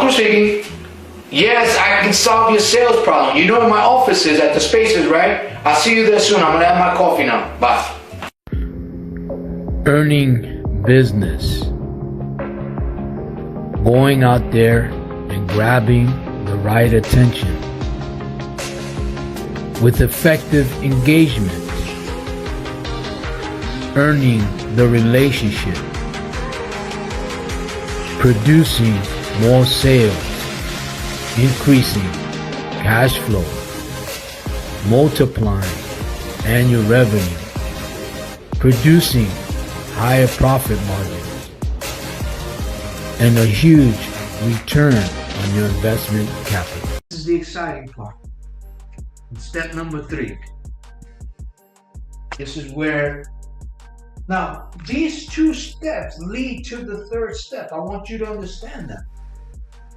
realtor speaking. Yes, I can solve your sales problem. You know where my office is at the Spaces, right? I'll see you there soon. I'm gonna have my coffee now. Bye. Earning business. Going out there and grabbing the right attention. With effective engagement. Earning the relationship. Producing more sales. Increasing cash flow, multiplying annual revenue, producing higher profit margins, and a huge return on your investment capital. This is the exciting part. Step number 3. This is where, now these 2 steps lead to the 3rd step. I want you to understand that.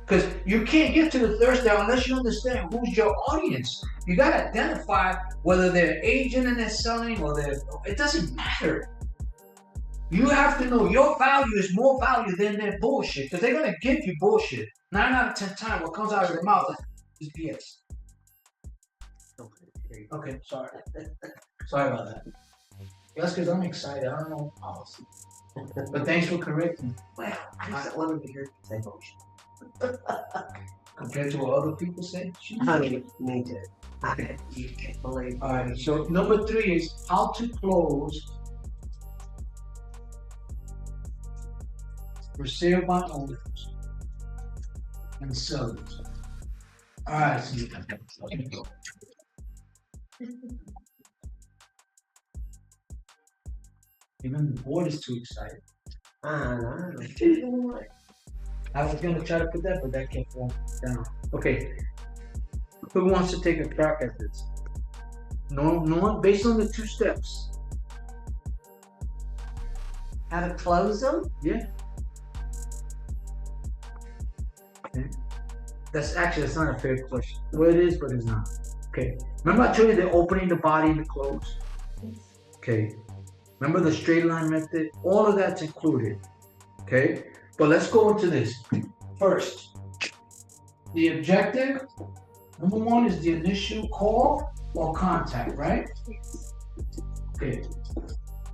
Because you can't get to the 3rd step unless you understand who's your audience. You got to identify whether they're an agent and they're selling or it doesn't matter. You have to know your value is more value than their bullshit. Because they're going to give you bullshit. 9 out of 10 times what comes out of their mouth is BS. Okay, sorry. Sorry about that. That's because I'm excited. I don't know policy. But thanks for correcting me. Well, I just wanted to hear you say bullshit. Compared to what other people say? Honey, me too. You can't believe. All right, so number 3 is how to close for sale by owners and sellers. All right, so even the board is too excited. I was gonna try to put that, but that can't fall down. Okay, who wants to take a crack at this? No one, based on the 2 steps. How to close them? Yeah. Okay. That's not a fair question. Well, it is, but it's not. Okay. Remember I told you they're opening the body and the close? Okay. Remember the straight line method? All of that's included. Okay. But let's go into this. First, the objective, number 1 is the initial call or contact, right? Okay.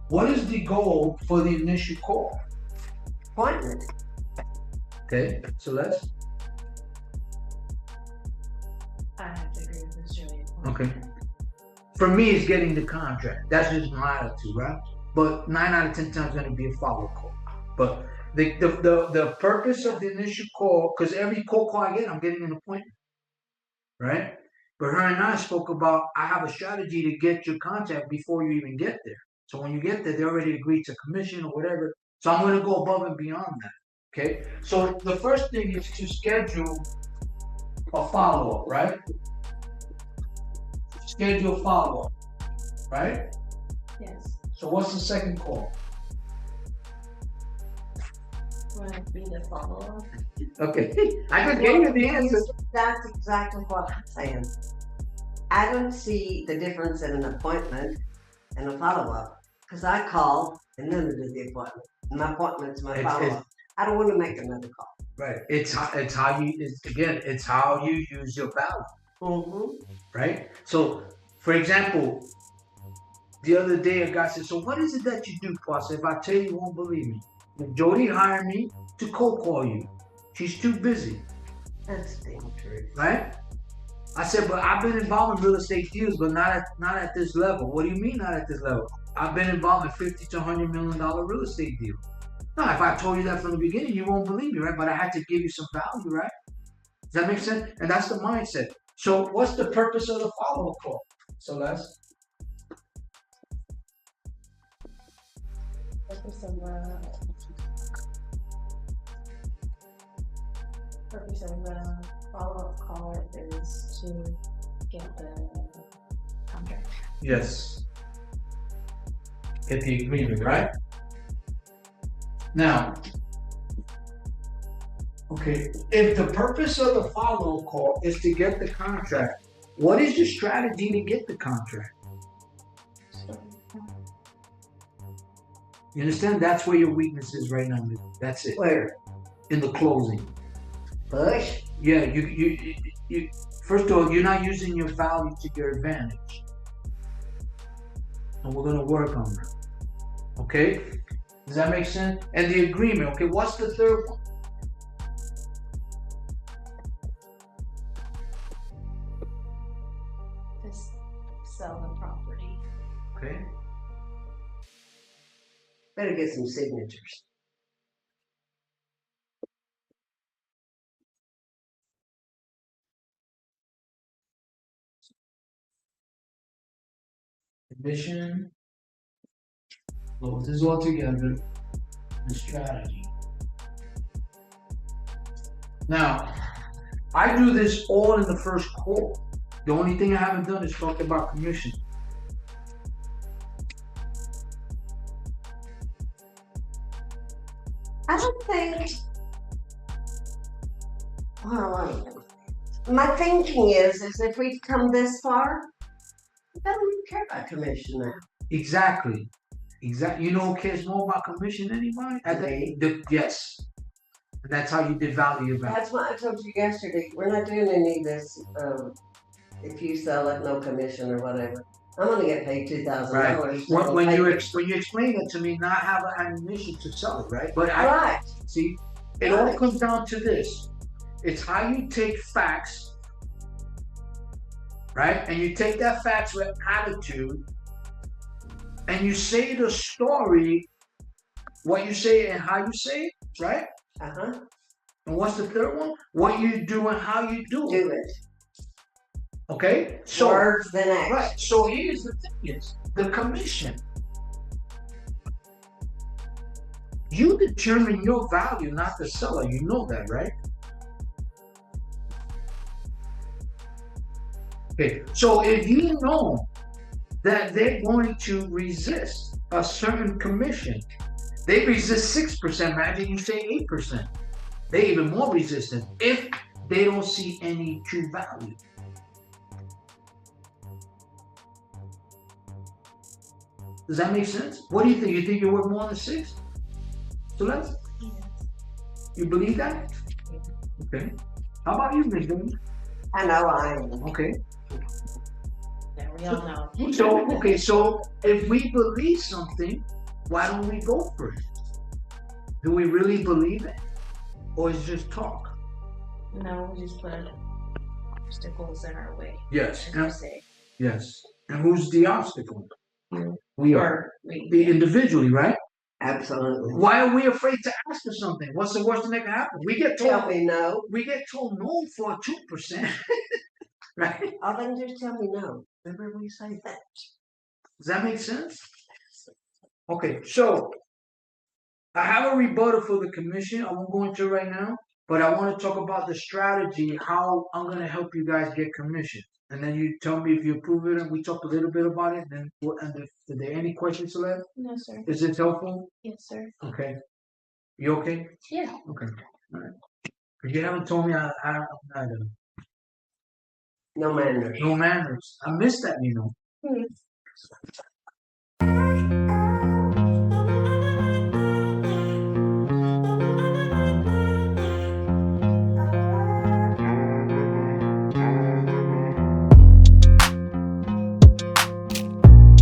What is the goal for the initial call? Appointment. Okay, Celeste? I have to agree with Mr. Lee. Okay. For me, it's getting the contract. That's just my attitude, right? But 9 out of 10 times going to be a follow-up call. But the purpose of the initial call, because every cold call I get, I'm getting an appointment, right? But her and I spoke about, I have a strategy to get your contact before you even get there. So when you get there, they already agreed to commission or whatever. So I'm going to go above and beyond that, okay? So the first thing is to schedule a follow-up, right? Schedule follow-up, right? Yes. So what's the second call? Would it be the follow-up? Okay, I just gave you the answer. That's exactly what I'm saying. I don't see the difference in an appointment and a follow-up. Because I call and then I do the appointment. My appointment's my follow-up. I don't want to make another call. Right. It's how you use your value. Mm-hmm. Right? So, for example, the other day a guy said, so what is it that you do, boss? If I tell you, you won't believe me. Jody hired me to cold call you. She's too busy. That's damn true. Right? I said, but I've been involved in real estate deals, but not at this level. What do you mean not at this level? I've been involved in $50 to $100 million real estate deals. Now, if I told you that from the beginning, you won't believe me, right? But I had to give you some value, right? Does that make sense? And that's the mindset. So what's the purpose of the follow-up call? So that's Purpose of the follow-up call is to get the contract. yes. Get the agreement, right? Now, okay, if the purpose of the follow-up call is to get the contract, what is your strategy to get the contract? You understand? That's where your weakness is right now. That's it. Where? In the closing Push. Yeah, you first of all, you're not using your value to your advantage. And we're gonna work on that. Okay? Does that make sense? And the agreement, okay, what's the third one? Just sell the property. Okay. Better get some signatures. Condition. Well, this is all together. The strategy. Now, I do this all in the first call. The only thing I haven't done is talk about commission. I don't think. Well, my thinking is if we've come this far, we don't even care about commission now. Exactly. Exactly. You know who cares more about commission than anybody? Yes. And that's how you devalue your value. That's what I told you yesterday. We're not doing any of this. If you sell it, no commission or whatever. I'm gonna get paid $2,000. Right. When you explain it to me, not have an ammunition to sell it, right? But right. See, it all comes down to this. It's how you take facts, right? And you take that facts with attitude, and you say the story, what you say and how you say it, right? Uh-huh. And what's the third one? What you do and how you do it. Do it. Okay? So, words than acts. Right. So here's the thing is, the commission. You determine your value, not the seller. You know that, right? Okay. So if you know that they're going to resist a certain commission, they resist 6%, imagine you say 8%. They're even more resistant if they don't see any true value. Does that make sense? What do you think? You think you're worth more than 6? So let's. You believe that? Okay. How about you, Ms. Dillon? I know I am. Okay. Yeah, we all know. So if we believe something, why don't we go for it? Do we really believe it? Or is it just talk? No, we just put obstacles in our way. Yes. As you say. Yes. And who's the obstacle? You. We are. We individually, right? Absolutely. Why are we afraid to ask for something? What's the worst thing that can happen? We get told. Tell me no. We get told no for 2%, right? All they can do is tell me no. Remember we say that. Does that make sense? Okay, so I have a rebuttal for the commission. I won't go into it right now, but I want to talk about the strategy, how I'm going to help you guys get commission. And then you tell me if you approve it, and we talk a little bit about it. Then, and if there are any questions left? No, sir. Is it helpful? Yes, sir. Okay. You okay? Yeah. Okay. All right. Because you haven't told me I'm not No manners. no manners. I missed that, you know.